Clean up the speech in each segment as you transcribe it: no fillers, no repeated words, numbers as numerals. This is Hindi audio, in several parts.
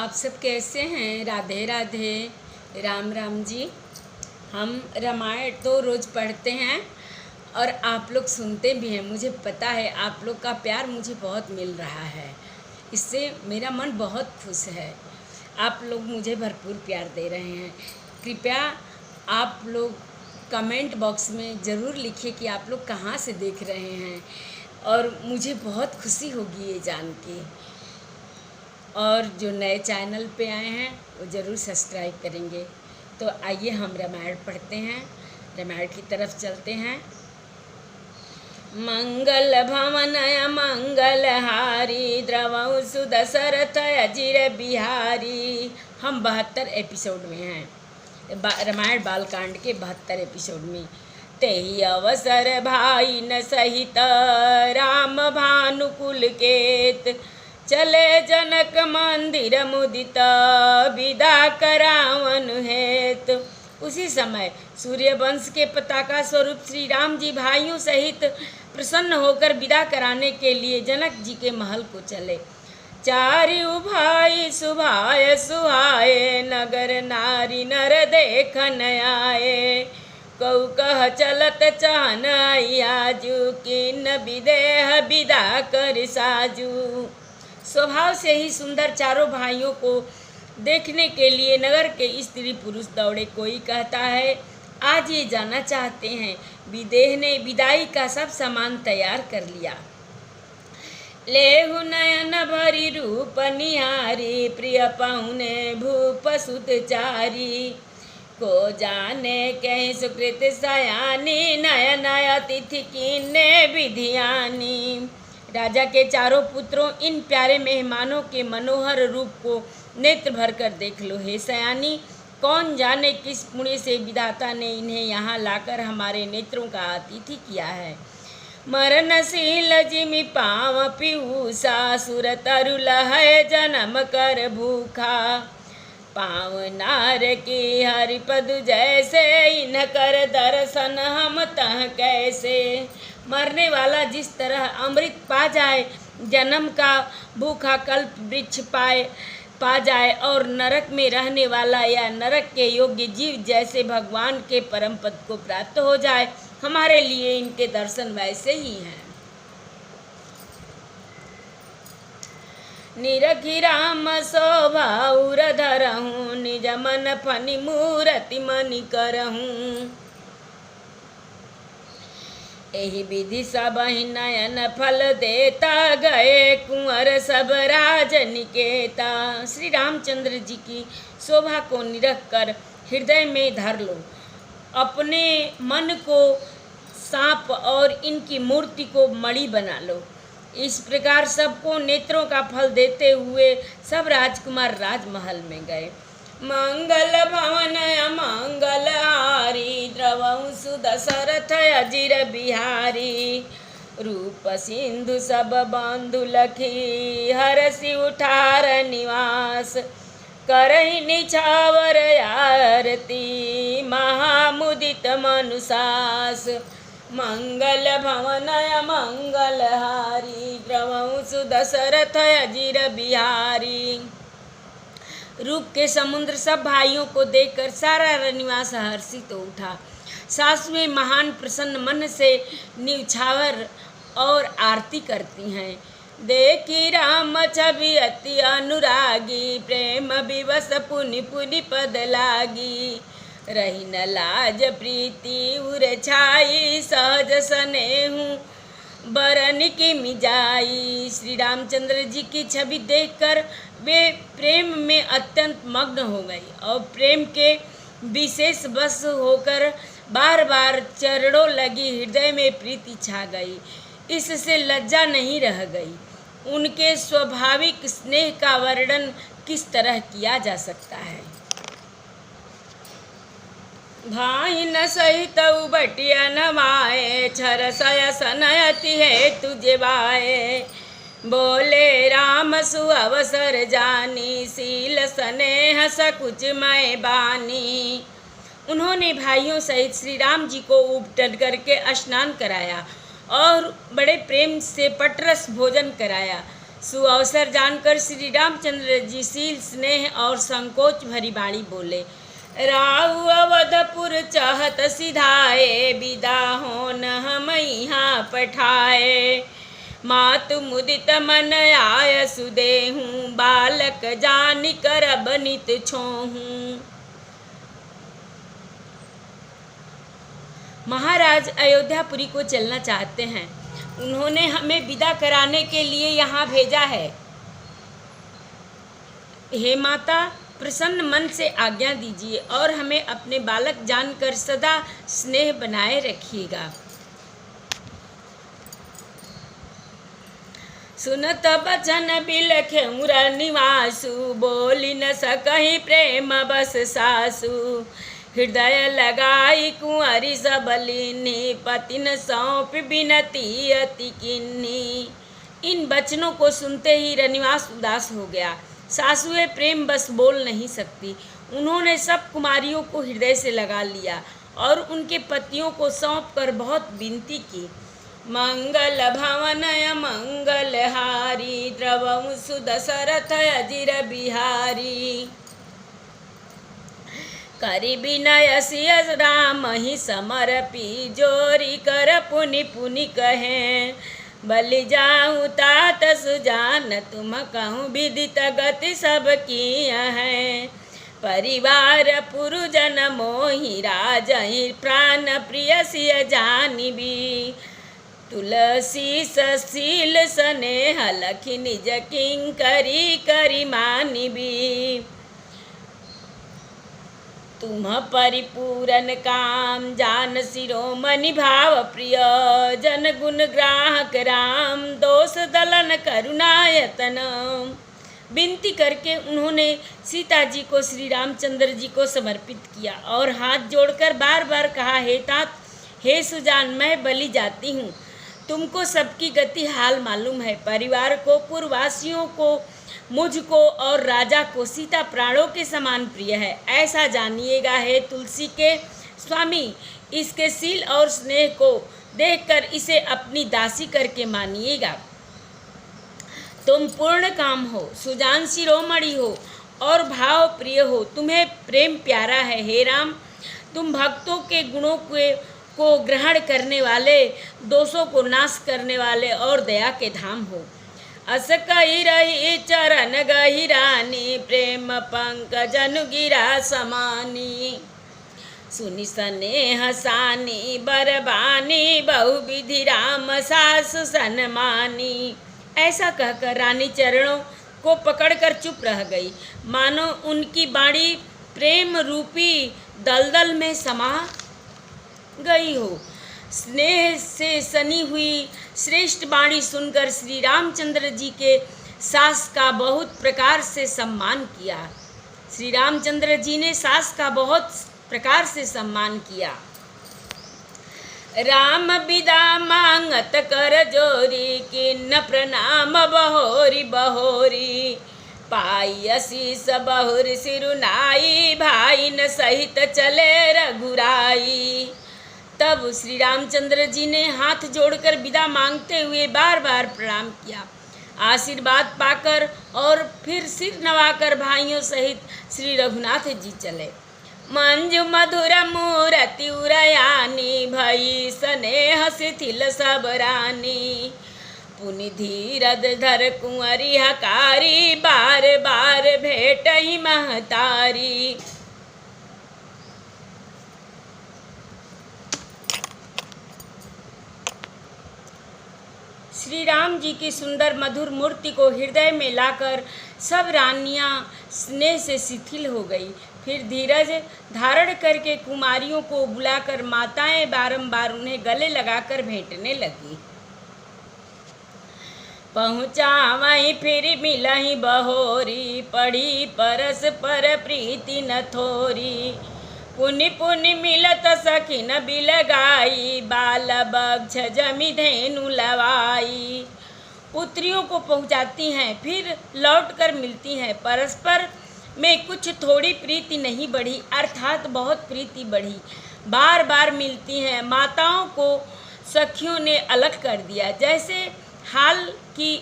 आप सब कैसे हैं? राधे राधे, राम राम जी। हम रामायण तो रोज़ पढ़ते हैं और आप लोग सुनते भी हैं। मुझे पता है आप लोग का प्यार मुझे बहुत मिल रहा है, इससे मेरा मन बहुत खुश है। आप लोग मुझे भरपूर प्यार दे रहे हैं। कृपया आप लोग कमेंट बॉक्स में ज़रूर लिखिए कि आप लोग कहाँ से देख रहे हैं, और मुझे बहुत खुशी होगी ये जान के। और जो नए चैनल पे आए हैं वो ज़रूर सब्सक्राइब करेंगे। तो आइए हम रामायण पढ़ते हैं, रामायण की तरफ चलते हैं। मंगल भवन मंगलहारी द्रवहु सुदशरथ अजिर बिहारी। हम 72 एपिसोड में हैं, रामायण बालकांड के 72 एपिसोड में। तेहि अवसर भाई न सहित राम भानुकुल केत, चले जनक मंदिर मुदित विदा करावन हेत। उसी समय सूर्यवंश के पताका स्वरूप श्री राम जी भाइयों सहित प्रसन्न होकर विदा कराने के लिए जनक जी के महल को चले। चारिउ भाई सुभाय सुहाए, नगर नारी नर देखन आए। कऊ कह चलत चाहन आजू, किन विदेह विदा कर साजू। स्वभाव से ही सुंदर चारों भाइयों को देखने के लिए नगर के स्त्री पुरुष दौड़े। कोई कहता है आज ये जाना चाहते हैं। विदेह ने विदाई का सब सामान तैयार कर लिया। लेहु नयन भरी रूप निहारी, प्रिय पाहुने भूप सुत चारी। को जाने कहीं सुकृत सयानी, नयन अतिथि कीने विधियानी। राजा के चारों पुत्रों, इन प्यारे मेहमानों के मनोहर रूप को नेत्र भर कर देख लो। हे सयानी, कौन जाने किस पुण्य से विधाता ने इन्हें यहाँ लाकर हमारे नेत्रों का अतिथि किया है। मरणशील जिमि पाँव पीयूषा, सुर तरु लहै जन्म कर भूखा। पाँव नार की हरिपद जैसे, इन कर दर्शन हम तह कैसे। मरने वाला जिस तरह अमृत पा जाए, जन्म का भूखा कल्प वृक्ष पा जाए, और नरक में रहने वाला या नरक के योग्य जीव जैसे भगवान के परम पद को प्राप्त हो जाए, हमारे लिए इनके दर्शन वैसे ही हैं। निरखि राम शोभा उर धरहूँ, निज मन फनि मूरति मनि करहूँ। एहि विधि सब नयन फल देता, गए कुंवर सब राज निकेता। श्री रामचंद्र जी की शोभा को निरख कर हृदय में धर लो। अपने मन को सांप और इनकी मूर्ति को मणि बना लो। इस प्रकार सबको नेत्रों का फल देते हुए सब राजकुमार राजमहल में गए। मंगल भवन मंगलहारी, द्रवहु सुदशरथ अजिर बिहारी। रूप सिंधु सब बंधु लखी, हरषि उठार निवास। करहि निछावर आरती, महामुदित मनुसास। मंगल भवन मंगलहारी, द्रवहु सुदशरथ अजिर बिहारी। रूप के समुद्र सब भाइयों को देखकर सारा रनिवास हर्षित हो उठा। सासुएं महान प्रसन्न मन से निछावर और आरती करती हैं। देखी राम छवि अति अनुरागी, प्रेम विवश पुनि पुनि पद लागी। रही न लाज प्रीति उर छाई, सहज स्नेहु बरन की मिजाई। श्री रामचंद्र जी की छवि देखकर वे प्रेम में अत्यंत मग्न हो गई और प्रेम के विशेष वश होकर बार बार चरणों लगी हृदय में प्रीति छा गई। इससे लज्जा नहीं रह गई। उनके स्वाभाविक स्नेह का वर्णन किस तरह किया जा सकता है। भाई न सहित बटिया नवाए, छर सय सनयति है तुझे बाए। बोले राम सुअवसर जानी, सील स्नेह सकुच मैं बानी। उन्होंने भाइयों सहित श्री राम जी को उपटन करके स्नान कराया और बड़े प्रेम से पटरस भोजन कराया। सुअवसर जानकर श्री रामचंद्र जी शील स्नेह और संकोच भरी वाणी बोले, राहु अवधपुर चाहत सिधाए, विदा होन हम यहाँ पठाए। मातु मुदित मन आय सुदेहूँ, बालक जानि कर बनित छोहूँ। महाराज अयोध्यापुरी को चलना चाहते हैं, उन्होंने हमें विदा कराने के लिए यहाँ भेजा है। हे माता, प्रसन्न मन से आज्ञा दीजिए और हमें अपने बालक जानकर सदा स्नेह बनाए रखिएगा। सुनत बचन बिलखे निवासु, बोली न सकहि प्रेम बस सासु। हृदय लगाई कुंवरी सबलिनी, पति न सौंप बिनती अति किन्नी। इन वचनों को सुनते ही रनिवास उदास हो गया। सासुएं प्रेम बस बोल नहीं सकती। उन्होंने सब कुमारियों को हृदय से लगा लिया और उनके पतियों को सौंप कर बहुत विनती की। मंगल भवन मंगल हारी, द्रवंसु दशरथ अजिर बिहारी। करि विनय सिय राम ही समर्पी, जोरी कर पुनि पुनि कहें। बलि जाऊँ तात सुजान, तुम कहूँ विदित गति सब किया है। परिवार पुरुजन मोहि, राजहि प्राण प्रिय सिय जानिबी। तुलसी सशील स्नेह, लखि निज किंकरी करि मानिबी। तुम परिपूरन काम, जान शिरोमणि भाव प्रिय। जन गुण ग्राहक राम, दोष दलन करुणायतन। विनती करके उन्होंने सीता जी को श्री रामचंद्र जी को समर्पित किया और हाथ जोड़कर बार बार कहा, हे तात, हे सुजान, मैं बलि जाती हूँ। तुमको सबकी गति हाल मालूम है। परिवार को, पुरवासियों को, मुझको और राजा को सीता प्राणों के समान प्रिय है, ऐसा जानिएगा। हे तुलसी के स्वामी, इसके शील और स्नेह को देखकर इसे अपनी दासी करके मानिएगा। तुम पूर्ण काम हो, सुजान शिरोमणि हो और भाव प्रिय हो। तुम्हें प्रेम प्यारा है। हे राम, तुम भक्तों के गुणों को ग्रहण करने वाले, दोषों को नाश करने वाले और दया के धाम हो। अस कही रही चरण गहिरानी, प्रेम पंकजन गिरा समानी। सुनि स्नेह सानी बरबानी, बहुविधि राम सास सन्मानी। ऐसा कहकर रानी चरणों को पकड़कर चुप रह गई, मानो उनकी बाणी प्रेम रूपी दलदल में समा गई हो। स्नेह से सनी हुई श्रेष्ठ वाणी सुनकर श्री रामचंद्र जी के सास का बहुत प्रकार से सम्मान किया। श्री रामचंद्र जी ने सास का बहुत प्रकार से सम्मान किया। राम विदा मांगत कर जोरी, किन्न प्रणाम बहोरी बहोरी। पाई असीस बहुर सिरुनाई, भाई न सहित चले रघुराई। तब श्री रामचंद्र जी ने हाथ जोड़कर विदा मांगते हुए बार बार प्रणाम किया। आशीर्वाद पाकर और फिर सिर नवाकर भाइयों सहित श्री रघुनाथ जी चले। मंजु मधुर मूरति उरयानी, भई स्नेह शिथिल सब रानी। पुनि धीरज धर कुंवरी हकारी, बार बार भेट ही महतारी। श्री राम जी की सुंदर मधुर मूर्ति को हृदय में लाकर सब रानियां स्नेह से शिथिल हो गई। फिर धीरज धारण करके कुमारियों को बुलाकर माताएं बारंबार उन्हें गले लगाकर भेंटने लगी। पहुँचा वहीं फिर मिलही बहोरी, पढ़ी परस पर प्रीति न थोरी। पुनि पुनि मिलत सखिन बिलगाई, बाल बक्ष जमी धेनु लवाई। पुत्रियों को पहुँचाती हैं, फिर लौटकर मिलती हैं। परस्पर में कुछ थोड़ी प्रीति नहीं बढ़ी, अर्थात बहुत प्रीति बढ़ी। बार बार मिलती हैं। माताओं को सखियों ने अलग कर दिया, जैसे हाल की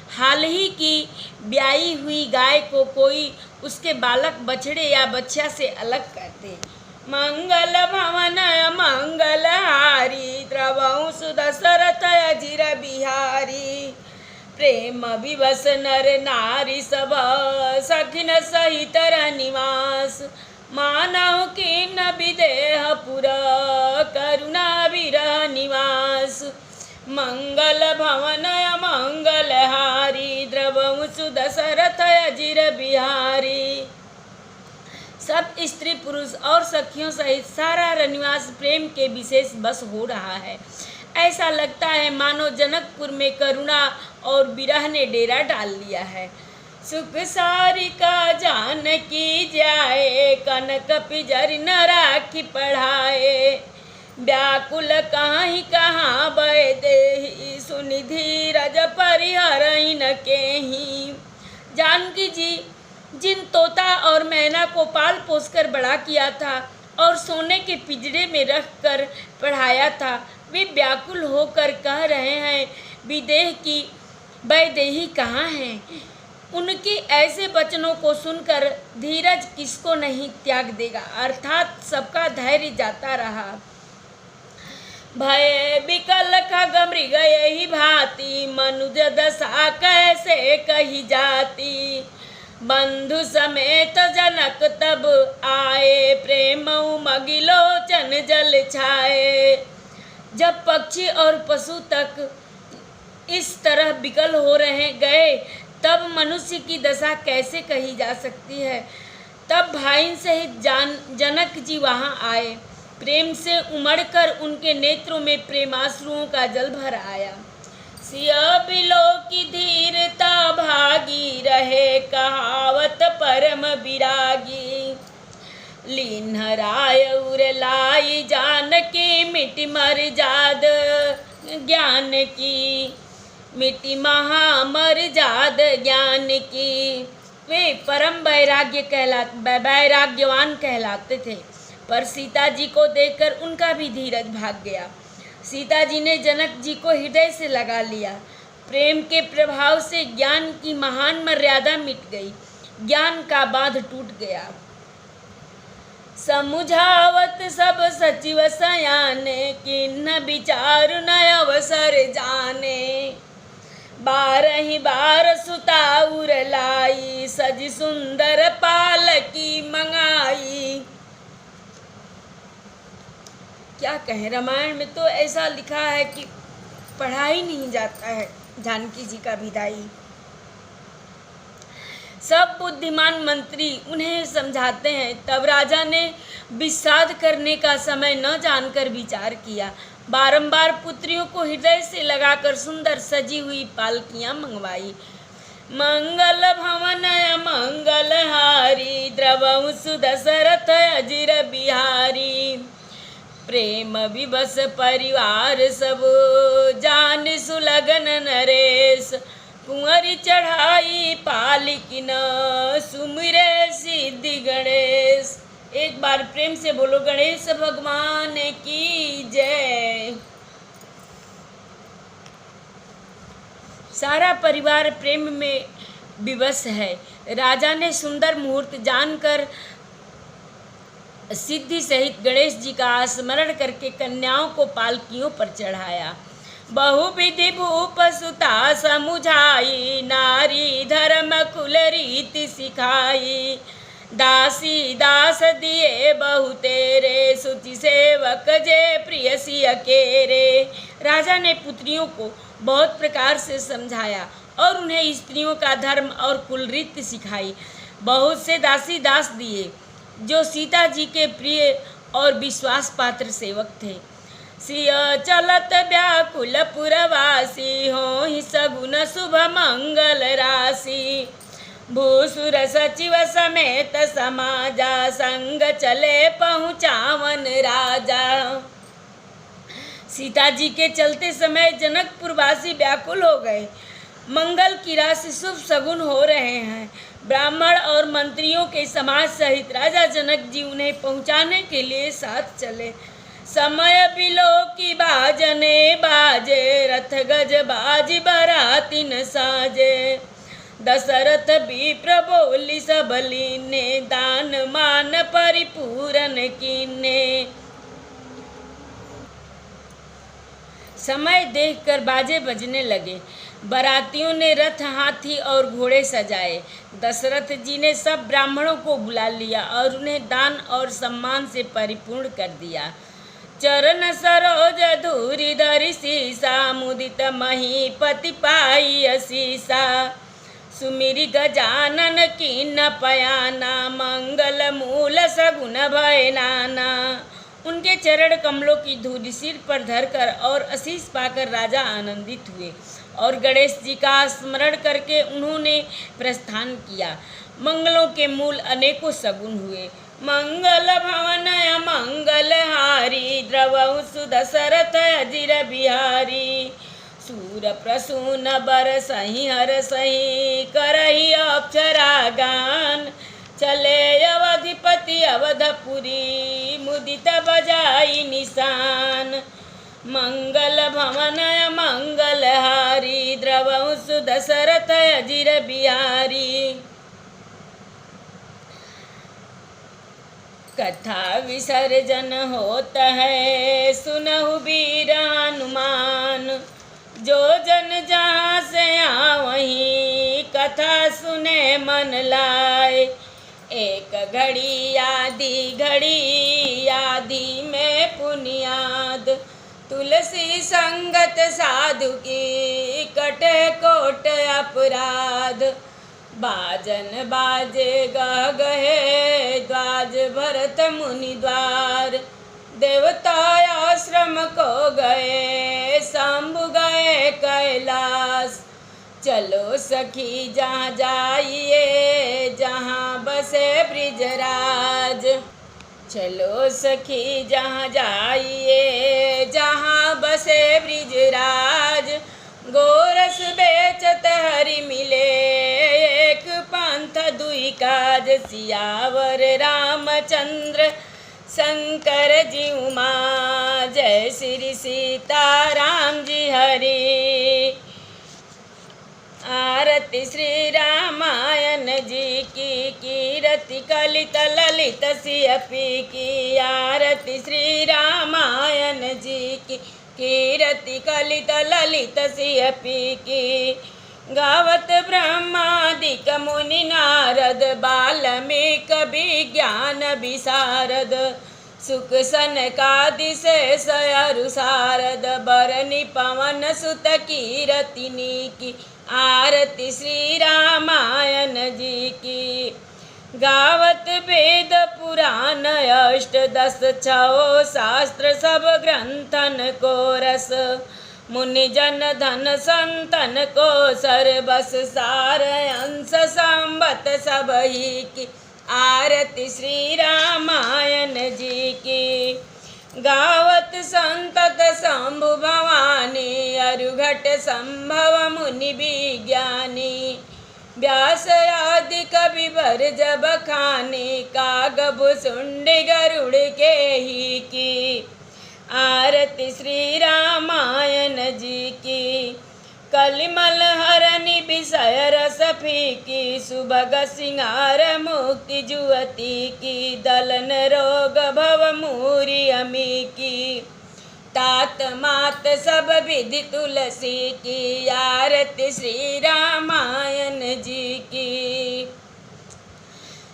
हाल ही की ब्याई हुई गाय को कोई उसके बालक बछड़े या बछिया से अलग कर दे। मंगल भवन मंगल हारी द्रवंश दशरथ अजिर बिहारी। प्रेम विवश नर नारी सब सखिन सहित निवास। मानव की न विदेह पुर करुणा विरह निवास। मंगल भवन मंगल हारी द्रवंश दशरथ अजिर बिहारी। सब स्त्री पुरुष और सखियों सहित सारा रनिवास प्रेम के विशेष बस हो रहा है। ऐसा लगता है मानो जनकपुर में करुणा और विरह ने डेरा डाल लिया है। सुख सारिका जानकी जाए कनक पिजर न राखी पढ़ाए। व्याकुल कहीं कहाँ बय देहि सुनि धीरज परिहरहि न केहि। जानकी जी जिन तोता और मैना को पाल पोस कर बड़ा किया था और सोने के पिंजरे में रख कर पढ़ाया था, वे व्याकुल होकर कह रहे हैं विदेह की वैदेही कहाँ हैं। उनके ऐसे वचनों को सुनकर धीरज किसको नहीं त्याग देगा, अर्थात सबका धैर्य जाता रहा। भय विकल खग मृग यही भांति मनुज दशा कैसे कही जाती। बंधु समेत जनक तब आए प्रेम उमगिलोचन जल छाए। जब पक्षी और पशु तक इस तरह विकल हो रहे गए तब मनुष्य की दशा कैसे कही जा सकती है। तब भाई सहित जनक जी वहाँ आए। प्रेम से उमड़कर उनके नेत्रों में प्रेमाश्रुओं का जल भर आया। सिया बिलो की धीरता भागी रहे कहावत परम विरागी। लीन्हराय उर लाई जानकी मिटि मर जाद ज्ञान की। मिटि महामर जाद ज्ञान की। वे परम वैराग्यवान कहलाते थे, पर सीता जी को देखकर उनका भी धीरज भाग गया। सीता जी ने जनक जी को हृदय से लगा लिया। प्रेम के प्रभाव से ज्ञान की महान मर्यादा मिट गई, ज्ञान का बांध टूट गया। समुझावत सब सचिव सयाने किन्न विचार न अवसर जाने। 12 बार सुता उर लाई सज सुंदर पालकी मंगाई। क्या कहें, रामायण में तो ऐसा लिखा है कि पढ़ा ही नहीं जाता है जानकी जी का विदाई। सब बुद्धिमान मंत्री उन्हें समझाते हैं, तब राजा ने विषाद करने का समय न जानकर विचार किया। बारंबार पुत्रियों को हृदय से लगाकर सुंदर सजी हुई पालकियां मंगवाई। मंगल भवन मंगल हारी द्रवंश दशरथ अजिर बिहारी। प्रेम विवश परिवार सब जान सुलगन नरेश। कुंवरी चढ़ाई पालिकिन सुमिरे सिद्धि गणेश। एक बार प्रेम से बोलो गणेश भगवान की जय। सारा परिवार प्रेम में विवश है। राजा ने सुंदर मुहूर्त जानकर सिद्धि सहित गणेश जी का स्मरण करके कन्याओं को पालकियों पर चढ़ाया। बहुविधि भूप सुता समुझाई नारी धर्म कुल रीति सिखाई। दासी दास दिए बहु तेरे सुचि सेवक जे प्रिय सिय केरे। राजा ने पुत्रियों को बहुत प्रकार से समझाया और उन्हें स्त्रियों का धर्म और कुल रीति सिखाई। बहुत से दासी दास दिए जो सीता जी के प्रिय और विश्वास पात्र सेवक थे। सिय चलत व्याकुल पुरवासी हो ही सगुन शुभ मंगल राशि। भूसुर सचिव समेत समाजा संग चले पहुँचावन राजा। सीता जी के चलते समय जनकपुरवासी व्याकुल हो गए। मंगल की राशि शुभ सगुन हो रहे हैं। ब्राह्मण और मंत्रियों के समाज सहित राजा जनक जी उन्हें पहुंचाने के लिए साथ चले। समय बिलो की बाजने बाजे, रथ गज बाज बराती न साजे। दशरथ विप्र बोली सब लीने, दान मान परिपूरन कीने। समय देखकर बाजे बजने लगे। बारातियों ने रथ, हाथी और घोड़े सजाए। दशरथ जी ने सब ब्राह्मणों को बुला लिया और उन्हें दान और सम्मान से परिपूर्ण कर दिया। चरण सरोज धूरि धरि सीसा, मुदित महीपति पाई असीसा। सुमिरि गजानन कीन पयाना, मंगल मूल सगुन भय नाना। उनके चरण कमलों की धूलि सिर पर धरकर और आशीष पाकर राजा आनंदित हुए और गणेश जी का स्मरण करके उन्होंने प्रस्थान किया। मंगलों के मूल अनेकों सगुन हुए। मंगल भवन मंगल हारी, द्रवहु सुदशरथ अजिर बिहारी। सूर प्रसून बरसहि हरसहि, करहि अप्सरा गान। चले अवधिपति अवधपुरी, मुदित बजाई निशान। मंगल भवन मंगल हारी, द्रवहु सुदशरथ अजिर बिहारी। कथा विसर्जन होता है, सुनहु वीर हनुमान। जो जन जहाँ से आवहीं, कथा सुने मन लाए। एक घड़ी आदि में पुनियाद, तुलसी संगत साधु की, कटे कोट अपराध। बाजन बाजे गह गहे, द्वाज भरत मुनि द्वार। देवता आश्रम को गए, शंभु गए कैलाश। चलो सखी जहाँ जाइए, जहाँ बसे ब्रिजराज। चलो सखी जहाँ जाइए, जहाँ बसे ब्रिजराज। गोरस बेचत हरि मिले, एक पंथ दुई काज। सियावर रामचंद्र शंकर जी उमा, जय श्री सीताराम जी हरि। आरती श्री रामायण जी की, कीरति कलित ललित सियपी की। आरती श्री रामायण जी की, कीरति कलित ललित सियपी की। गावत ब्रह्मादिक मुनि नारद, बाल्मीक विज्ञान विशारद। सुख सनकादि शेष अरु शारद, बरनि पवन सुत कीरतिनी की। आरती श्री रामायण जी की। गावत वेद पुराण अष्टदश, छो शास्त्र सब ग्रंथन को रस। मुनि जन धन संतन को सर्वस, सार अंश संबत सब ही की। आरती श्री रामायण जी की। गावत संतत शंभु भवानी, अरुघट संभव मुनि विज्ञानी। व्यास आदि कवि वर जब खानी, कागभ सुंडी गरुड़ के ही की। आरती श्री रामायण जी की। कलिमल हरनि विषय रस फीकी, सुभग सिंगार मुक्ति जुअती की। दलन रोग भव मूरी अमी की, तात मात सब विधि तुलसी की। आरती श्री रामायण जी की।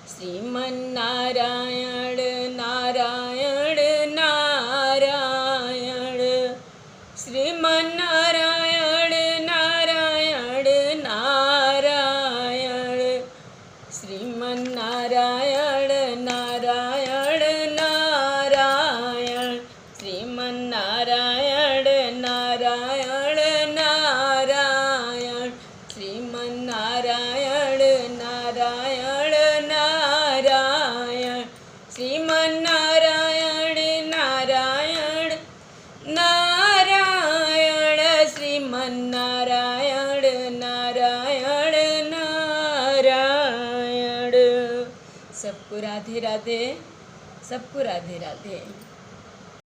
श्रीमन नारायण नारायण नारायण, श्रीमन नारायण नारायण नारायण, श्रीमन नारायण नारायण नारायण, श्रीमन नारायण नारायण नारायण, श्रीमन नारायण नारायण नारायण, श्रीमन नारायण नारायण नारायण, श्रीमन नारायण नारायण नारायण। सबको राधे राधे, सबको राधे राधे।